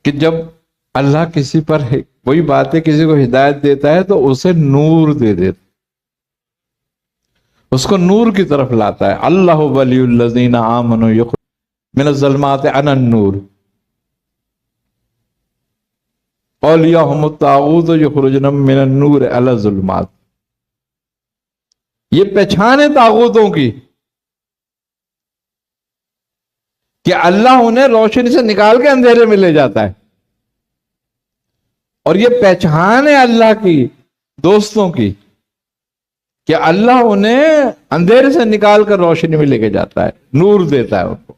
کہ جب اللہ کسی پر وہی بات ہے، کسی کو ہدایت دیتا ہے تو اسے نور دے دیتا، اس کو نور کی طرف لاتا ہے۔ اللہ ولی الذین آمنوا من الظلمات الی النور اولیاءہم الطاغوت یخرجونہم من النور الی الظلمات۔ یہ پہچان ہے طاغوتوں کی کہ اللہ انہیں روشنی سے نکال کے اندھیرے میں لے جاتا ہے، اور یہ پہچان ہے اللہ کی دوستوں کی کہ اللہ انہیں اندھیرے سے نکال کر روشنی میں لے کے جاتا ہے، نور دیتا ہے ان کو۔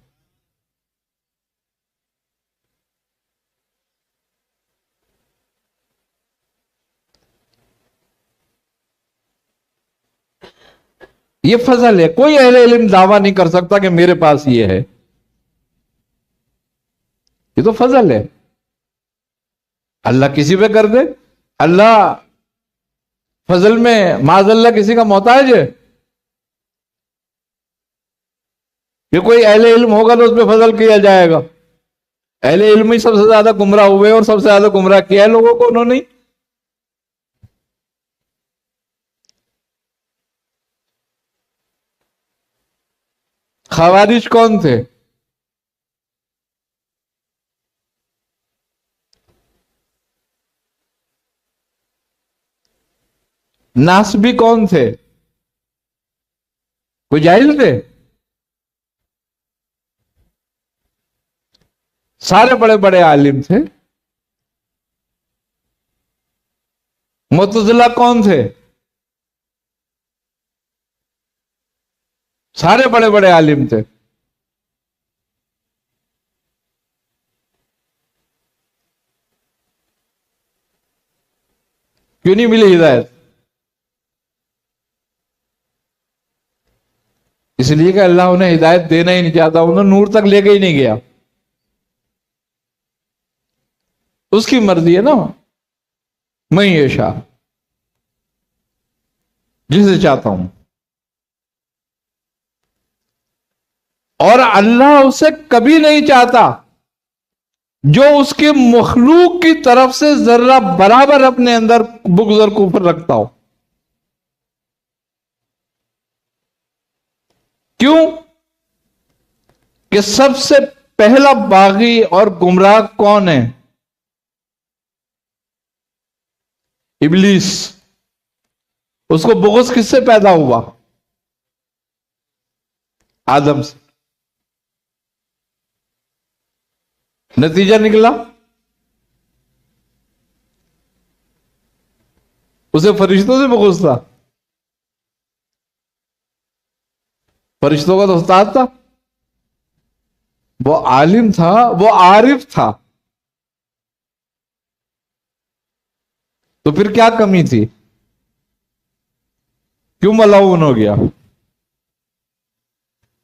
یہ فضل ہے، کوئی اہل علم دعویٰ نہیں کر سکتا کہ میرے پاس یہ ہے، یہ تو فضل ہے، اللہ کسی پہ کر دے۔ اللہ فضل میں معاذ اللہ کسی کا محتاج ہے کہ کوئی اہل علم ہوگا تو اس پہ فضل کیا جائے گا؟ اہل علم ہی سب سے زیادہ گمراہ ہوئے اور سب سے زیادہ گمراہ کیا ہے لوگوں کو انہوں نے۔ خوارج کون تھے؟ ناسبی کون تھے؟ کوئی جاہل تھے؟ سارے بڑے بڑے عالم تھے۔ معتزلہ کون تھے؟ سارے بڑے بڑے عالم تھے۔ کیوں نہیں ملی ہدایت؟ اس لیے کہ اللہ انہیں ہدایت دینا ہی نہیں چاہتا، انہیں نور تک لے کے ہی نہیں گیا۔ اس کی مرضی ہے نا، میں یشاء، جسے چاہتا ہوں، اور اللہ اسے کبھی نہیں چاہتا جو اس کے مخلوق کی طرف سے ذرہ برابر اپنے اندر بغض اور کفر رکھتا ہو۔ کیوں کہ سب سے پہلا باغی اور گمراہ کون ہے؟ ابلیس۔ اس کو بغض کس سے پیدا ہوا؟ آدم سے۔ نتیجہ نکلا اسے فرشتوں سے بغض تھا۔ فرشتوں کا تو استاد تھا، وہ عالم تھا، وہ عارف تھا، تو پھر کیا کمی تھی؟ کیوں ملعون ہو گیا؟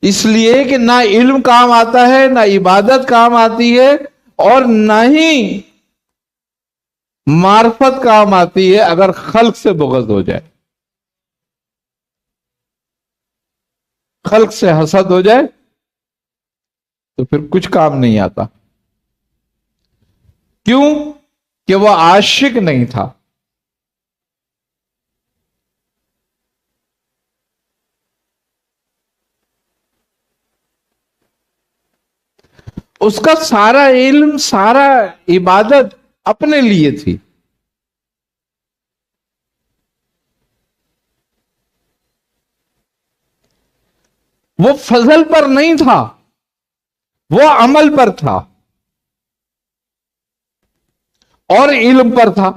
اس لیے کہ نہ علم کام آتا ہے، نہ عبادت کام آتی ہے، اور نہ ہی معرفت کام آتی ہے اگر خلق سے بغض ہو جائے، خلق سے حسد ہو جائے تو پھر کچھ کام نہیں آتا۔ کیوں کہ وہ عاشق نہیں تھا۔ اس کا سارا علم، سارا عبادت اپنے لیے تھی۔ وہ فضل پر نہیں تھا، وہ عمل پر تھا اور علم پر تھا۔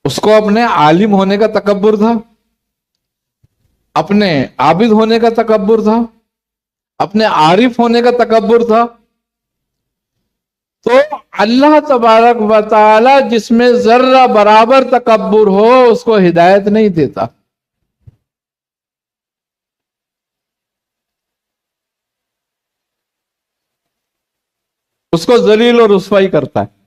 اس کو اپنے عالم ہونے کا تکبر تھا، اپنے عابد ہونے کا تکبر تھا، اپنے عارف ہونے کا تکبر تھا۔ تو اللہ تبارک و تعالی جس میں ذرہ برابر تکبر ہو اس کو ہدایت نہیں دیتا۔ اس کو ذلیل اور رسوائی کرتا ہے۔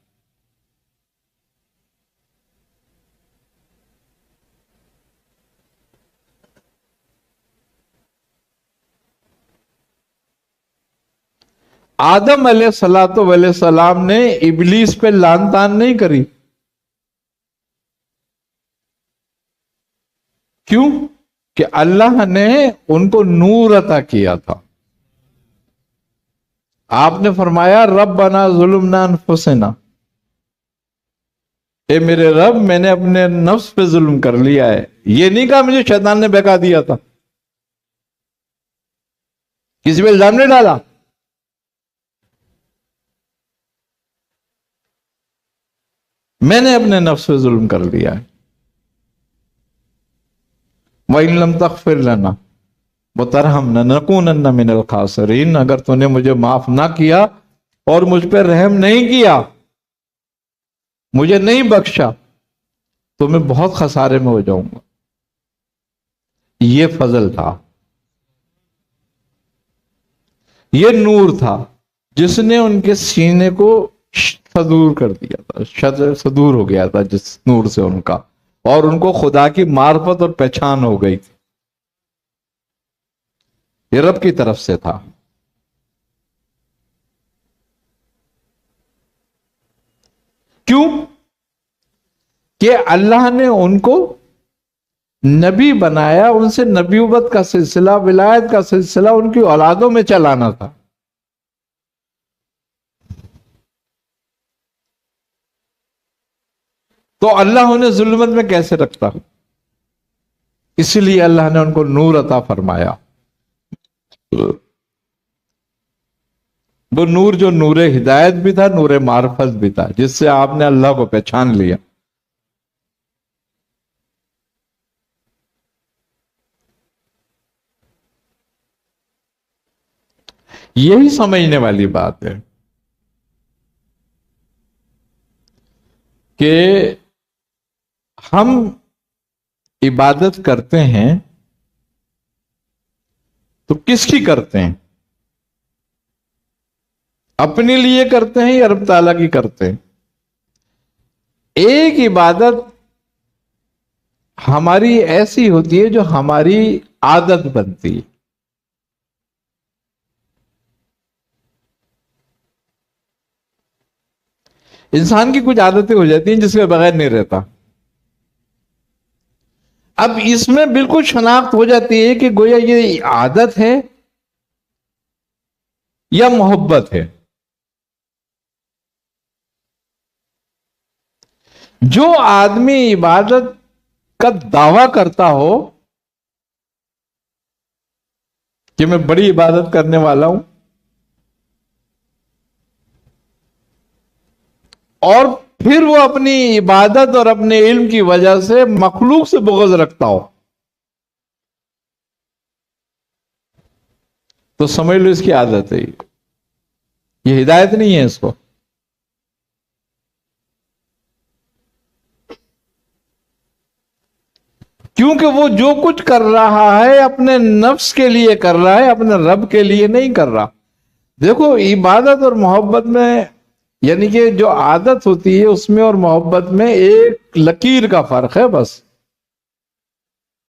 آدم علیہ السلام نے ابلیس پہ لعن طعن نہیں کری. کیوں؟ کہ اللہ نے ان کو نور عطا کیا تھا. آپ نے فرمایا ربنا ظلمنا انفسنا، اے میرے رب میں نے اپنے نفس پہ ظلم کر لیا ہے. یہ نہیں کہا مجھے شیطان نے بہکا دیا تھا، کسی پہ الزام نہیں ڈالا. میں نے اپنے نفس پہ ظلم کر لیا ہے. وَإِن لَمْ تَغْفِرْ لَنَا وَتَرْحَمْنَا لَنَكُونَنَّ مِنَ الْخَاسِرِينَ، اگر تو نے مجھے معاف نہ کیا اور مجھ پہ رحم نہیں کیا، مجھے نہیں بخشا، تو میں بہت خسارے میں ہو جاؤں گا. یہ فضل تھا، یہ نور تھا جس نے ان کے سینے کو صدور کر دیا تھا، صدور ہو گیا تھا جس نور سے ان کا، اور ان کو خدا کی معرفت اور پہچان ہو گئی تھی. یہ رب کی طرف سے تھا. کیوں؟ کہ اللہ نے ان کو نبی بنایا، ان سے نبوت کا سلسلہ، ولایت کا سلسلہ ان کی اولادوں میں چلانا تھا. تو اللہ انہیں ظلمت میں کیسے رکھتا؟ اسی لیے اللہ نے ان کو نور عطا فرمایا. وہ نور جو نور ہدایت بھی تھا، نور معرفت بھی تھا، جس سے آپ نے اللہ کو پہچان لیا. یہی سمجھنے والی بات ہے کہ ہم عبادت کرتے ہیں تو کس کی کرتے ہیں؟ اپنے لیے کرتے ہیں یا رب تعالیٰ کی کرتے ہیں؟ ایک عبادت ہماری ایسی ہوتی ہے جو ہماری عادت بنتی ہے. انسان کی کچھ عادتیں ہو جاتی ہیں جس کے بغیر نہیں رہتا. اب اس میں بالکل شناخت ہو جاتی ہے کہ گویا یہ عادت ہے یا محبت ہے. جو آدمی عبادت کا دعویٰ کرتا ہو کہ میں بڑی عبادت کرنے والا ہوں، اور پھر وہ اپنی عبادت اور اپنے علم کی وجہ سے مخلوق سے بغض رکھتا ہو، تو سمجھ لو اس کی عادت ہے. یہ ہدایت نہیں ہے اس کو. کیونکہ وہ جو کچھ کر رہا ہے اپنے نفس کے لیے کر رہا ہے، اپنے رب کے لیے نہیں کر رہا. دیکھو عبادت اور محبت میں، یعنی کہ جو عادت ہوتی ہے اس میں اور محبت میں ایک لکیر کا فرق ہے بس.